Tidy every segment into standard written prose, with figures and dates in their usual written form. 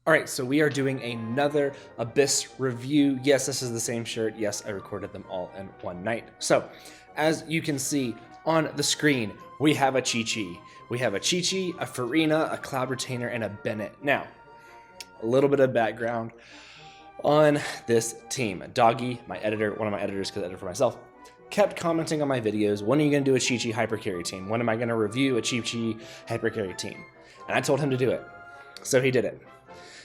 All right, so we are doing another Abyss review. Yes, this is the same shirt. Yes, I recorded them all in one night. So, as you can see on the screen, we have a QiQi. We have a QiQi, a Farina, a Cloud Retainer, and a Bennett. Now, a little bit of background on this team. Doggy, my editor, one of my editors, because I edit for myself, kept commenting on my videos, when are you going to do a QiQi HyperCarry team? When am I going to review a QiQi HyperCarry team? And I told him to do it. So he did it.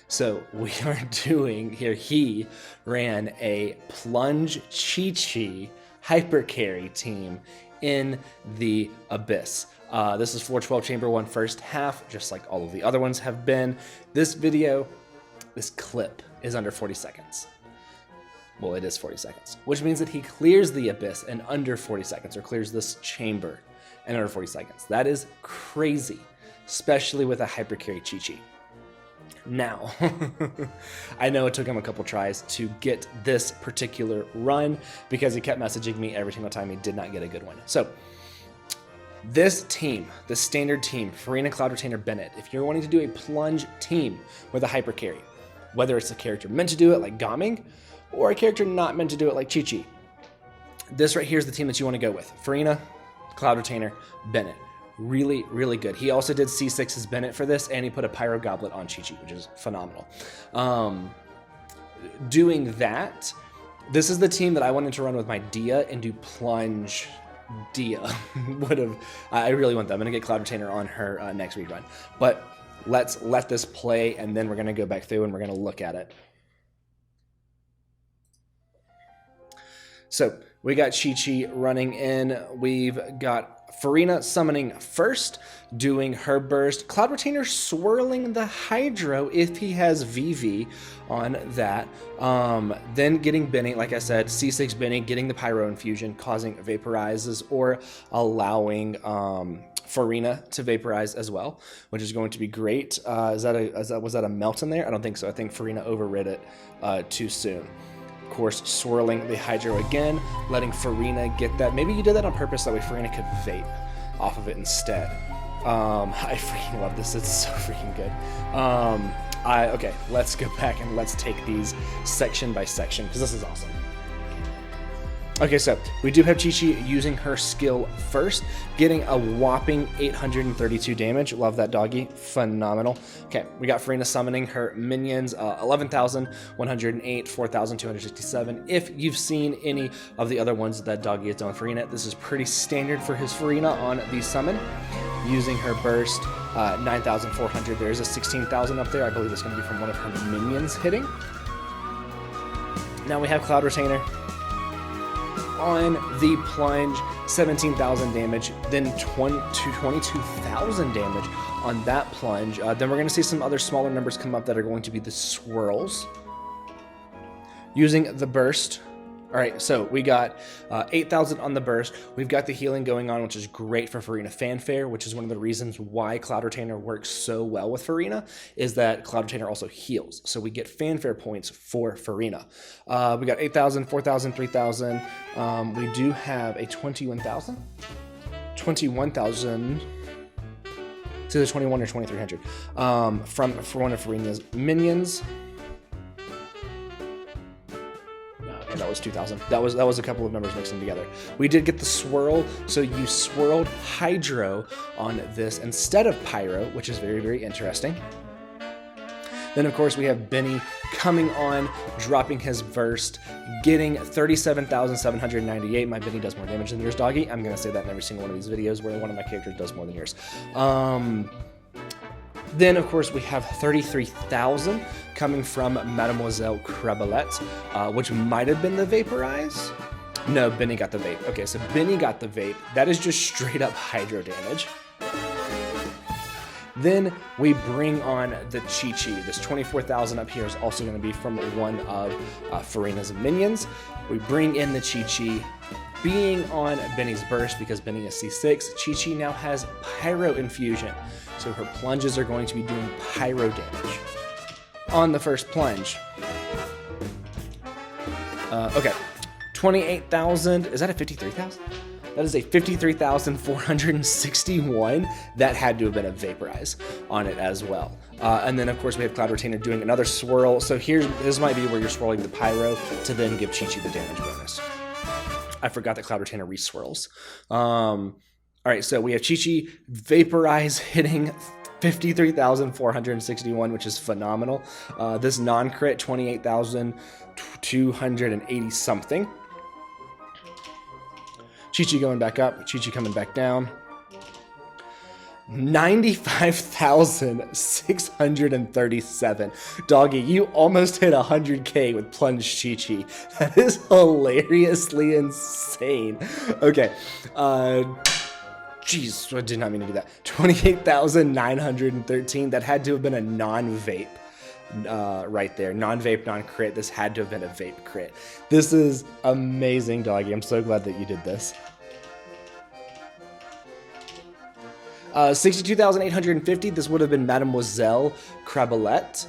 So we are doing here, he ran a plunge QiQi HyperCarry team in the Abyss. This is 412 chamber 1 first half, just like all of the other ones have been. This video, this clip is under 40 seconds. Well, it is 40 seconds, which means that he clears the Abyss in under 40 seconds, or clears this chamber in under 40 seconds. That is crazy, especially with a HyperCarry QiQi. Now, I know it took him a couple tries to get this particular run because he kept messaging me every single time he did not get a good one. So, this team, the standard team, Farina, Cloud Retainer, Bennett, if you're wanting to do a plunge team with a HyperCarry, whether it's a character meant to do it like Gaming, or a character not meant to do it like QiQi, this right here is the team that you want to go with. Farina, Cloud Retainer, Bennett. Really, really good. He also did C6's Bennett for this, and he put a Pyro Goblet on QiQi, which is phenomenal. Doing that, this is the team that I wanted to run with my Dia and do plunge Dia. I really want that. I'm going to get Cloud Retainer on her next rerun. But let's let this play, and then we're going to go back through and we're going to look at it. So we got QiQi running in. We've got Farina summoning first, doing her burst. Cloud Retainer swirling the Hydro if he has VV on that. Then getting Benny, like I said, C6 Benny, getting the Pyro infusion, causing vaporizes or allowing Farina to vaporize as well, which is going to be great. Was that a melt in there? I don't think so. I think Farina overrid it too soon. Of course, swirling the Hydro again, letting Farina get that. Maybe you did that on purpose, that way Farina could vape off of it instead. I freaking love this. It's so freaking good. Okay, let's go back and let's take these section by section, because this is awesome. Okay, so we do have QiQi using her skill first, getting a whopping 832 damage. Love that, doggy. Phenomenal. Okay, we got Farina summoning her minions, 11,108, 4,267. If you've seen any of the other ones that doggy has done with Farina, this is pretty standard for his Farina on the summon. Using her burst, 9,400. There is a 16,000 up there. I believe it's going to be from one of her minions hitting. Now we have Cloud Retainer on the plunge, 17,000 damage, then 22,000 damage on that plunge. Then we're going to see some other smaller numbers come up that are going to be the swirls. Using the burst. All right, so we got 8,000 on the burst. We've got the healing going on, which is great for Farina Fanfare, which is one of the reasons why Cloud Retainer works so well with Farina, is that Cloud Retainer also heals. So we get Fanfare points for Farina. We got 8,000, 4,000, 3,000. We do have a 21,000. 21,000. It's either 21 or 2,300 for one of Farina's minions. That was 2,000. That was a couple of numbers mixing together. We did get the swirl, so you swirled Hydro on this instead of Pyro, which is very, very interesting. Then, of course, we have Benny coming on, dropping his burst, getting 37,798. My Benny does more damage than yours, doggy. I'm going to say that in every single one of these videos where one of my characters does more than yours. Then, of course, we have 33,000 coming from Mademoiselle Crebolette, which might have been the Vaporize. No, Benny got the vape. Okay, so Benny got the vape. That is just straight up Hydro damage. Then we bring on the QiQi. This 24,000 up here is also going to be from one of Farina's minions. We bring in the QiQi, being on Benny's burst because Benny is C6. QiQi now has Pyro infusion, so her plunges are going to be doing Pyro damage on the first plunge. Okay, 28,000. Is that a 53,000? That is a 53,461. That had to have been a Vaporize on it as well. And then, of course, we have Cloud Retainer doing another swirl. So this might be where you're swirling the Pyro to then give QiQi the damage bonus. I forgot that Cloud Retainer re-swirls. All right, so we have QiQi Vaporize hitting 53,461, which is phenomenal. This non-crit, 28,280 something. QiQi going back up, QiQi coming back down. 95,637. Doggy, you almost hit 100K with Plunge QiQi. That is hilariously insane. Okay. Jeez, I did not mean to do that. 28,913. That had to have been a non-vape right there. Non-vape, non-crit. This had to have been a vape crit. This is amazing, Doggy. I'm so glad that you did this. 62,850. This would have been Mademoiselle Crabalette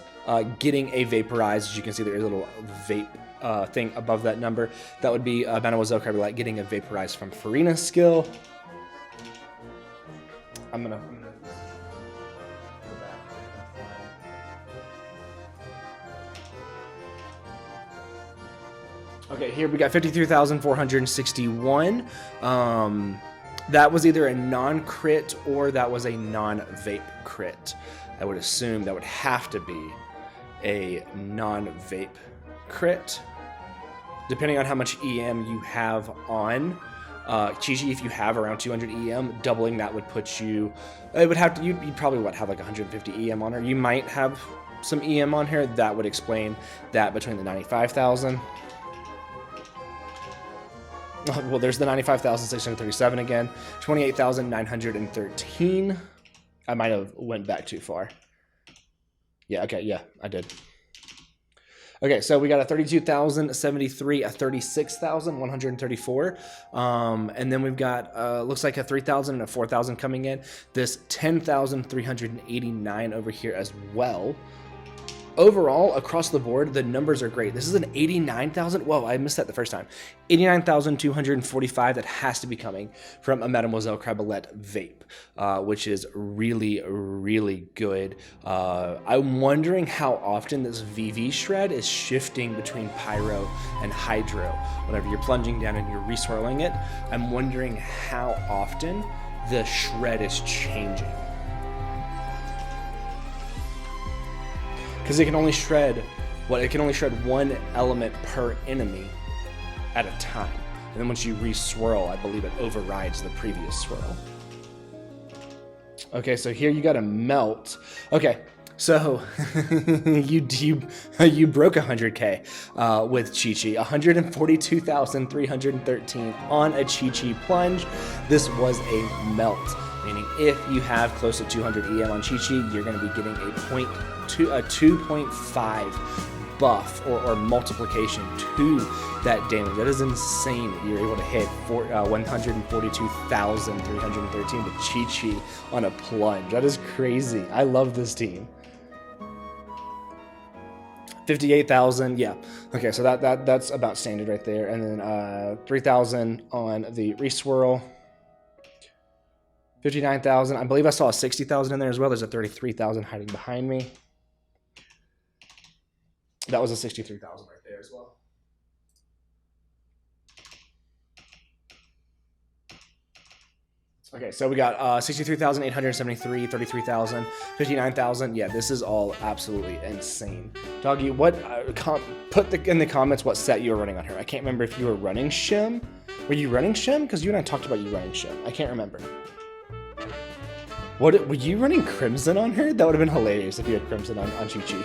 getting a Vaporize. As you can see, there is a little vape thing above that number. That would be Mademoiselle Crabalette getting a Vaporize from Farina's skill. I'm gonna go back. Okay, here we got 53,461. That was either a non-crit or that was a non-vape crit. I would assume that would have to be a non-vape crit. Depending on how much EM you have on QiQi, if you have around 200 EM, doubling that would put you, it would have to, you'd probably have like 150 EM on her. You might have some EM on her. That would explain that between the 95,000. Well, there's the 95,637 again. 28,913. I might have went back too far. Yeah, okay, yeah, I did. Okay, so we got a 32,073, a 36,134. And then we've got, looks like a 3,000 and a 4,000 coming in. This 10,389 over here as well. Overall, across the board, the numbers are great. This is an 89,000. Whoa, I missed that the first time. 89,245. That has to be coming from a Mademoiselle Crabalette vape, which is really, really good. I'm wondering how often this VV shred is shifting between Pyro and Hydro. Whenever you're plunging down and you're reswirling it, I'm wondering how often the shred is changing. Because it can only shred, it can only shred one element per enemy at a time. And then once you re-swirl, I believe it overrides the previous swirl. Okay, so here you got a melt. Okay, so you broke 100K with QiQi. 142,313 on a QiQi plunge. This was a melt, meaning if you have close to 200 EM on QiQi, you're going to be getting a 2.5 buff or multiplication to that damage. That is insane that you're able to hit 142,313 with QiQi on a plunge. That is crazy. I love this team. 58,000, yeah. Okay, so that's about standard right there. And then 3,000 on the reswirl. 59,000. I believe I saw a 60,000 in there as well. There's a 33,000 hiding behind me. That was a 63,000 right there as well. Okay, so we got 63,873, 33,000, 59,000. Yeah, this is all absolutely insane. Doggy, what? Put in the comments what set you were running on her. I can't remember if you were running Shim. Were you running Shim? Because you and I talked about you running Shim. I can't remember. Were you running Crimson on her? That would have been hilarious if you had Crimson on QiQi.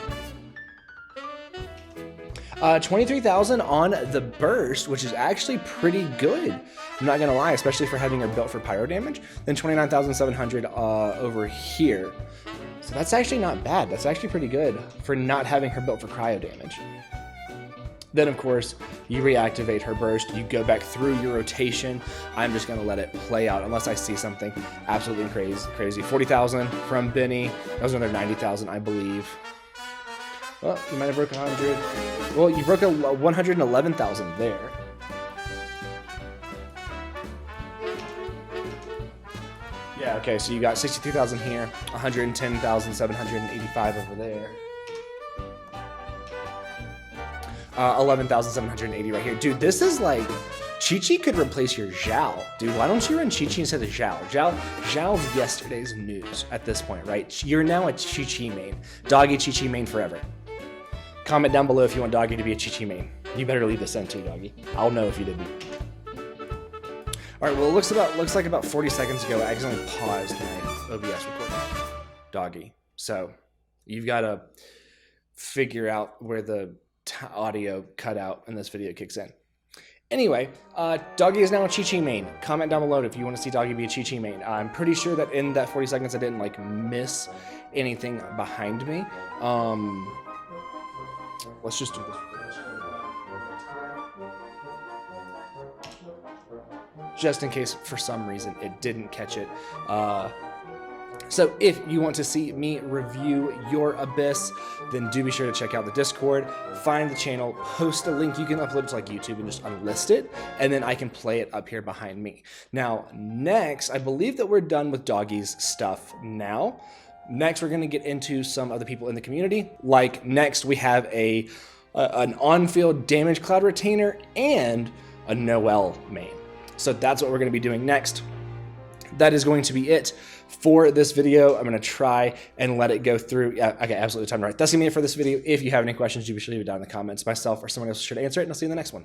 23,000 on the burst, which is actually pretty good. I'm not gonna lie, especially for having her built for pyro damage. Then 29,700 over here. So that's actually not bad. That's actually pretty good for not having her built for cryo damage. Then, of course, you reactivate her burst. You go back through your rotation. I'm just going to let it play out unless I see something absolutely crazy. 40,000 from Benny. That was another 90,000, I believe. Well, you might have broke 100. Well, you broke 111,000 there. Okay, so you got 63,000 here, 110,785 over there. 11,780 right here. Dude, this is like, QiQi could replace your Zhao. Dude, why don't you run QiQi instead of Zhao? Zhao's yesterday's news at this point, right? You're now a QiQi main. Doggy QiQi main forever. Comment down below if you want Doggy to be a QiQi main. You better leave this in too, Doggy. I'll know if you didn't. All right, well, it looks like about 40 seconds ago, I accidentally paused my OBS recording. Doggy. So you've got to figure out where the audio cut out and this video kicks in. Anyway, Doggy is now a QiQi main. Comment down below if you want to see Doggy be a QiQi main. I'm pretty sure that in that 40 seconds I didn't like miss anything behind me. Let's just do this. Just in case for some reason it didn't catch it. So if you want to see me review your Abyss, then do be sure to check out the Discord, find the channel, post a link. You can upload it to like YouTube and just unlist it, and then I can play it up here behind me. Now, next, I believe that we're done with Doggy's stuff now. Next, we're going to get into some other people in the community. Like next, we have an on-field damage cloud retainer and a Noelle main. So that's what we're going to be doing next. That is going to be it for this video. I'm going to try and let it go through. Yeah, okay, absolutely time right. That's going to be it for this video. If you have any questions, do be sure to leave it down in the comments. Myself or someone else should answer it, and I'll see you in the next one.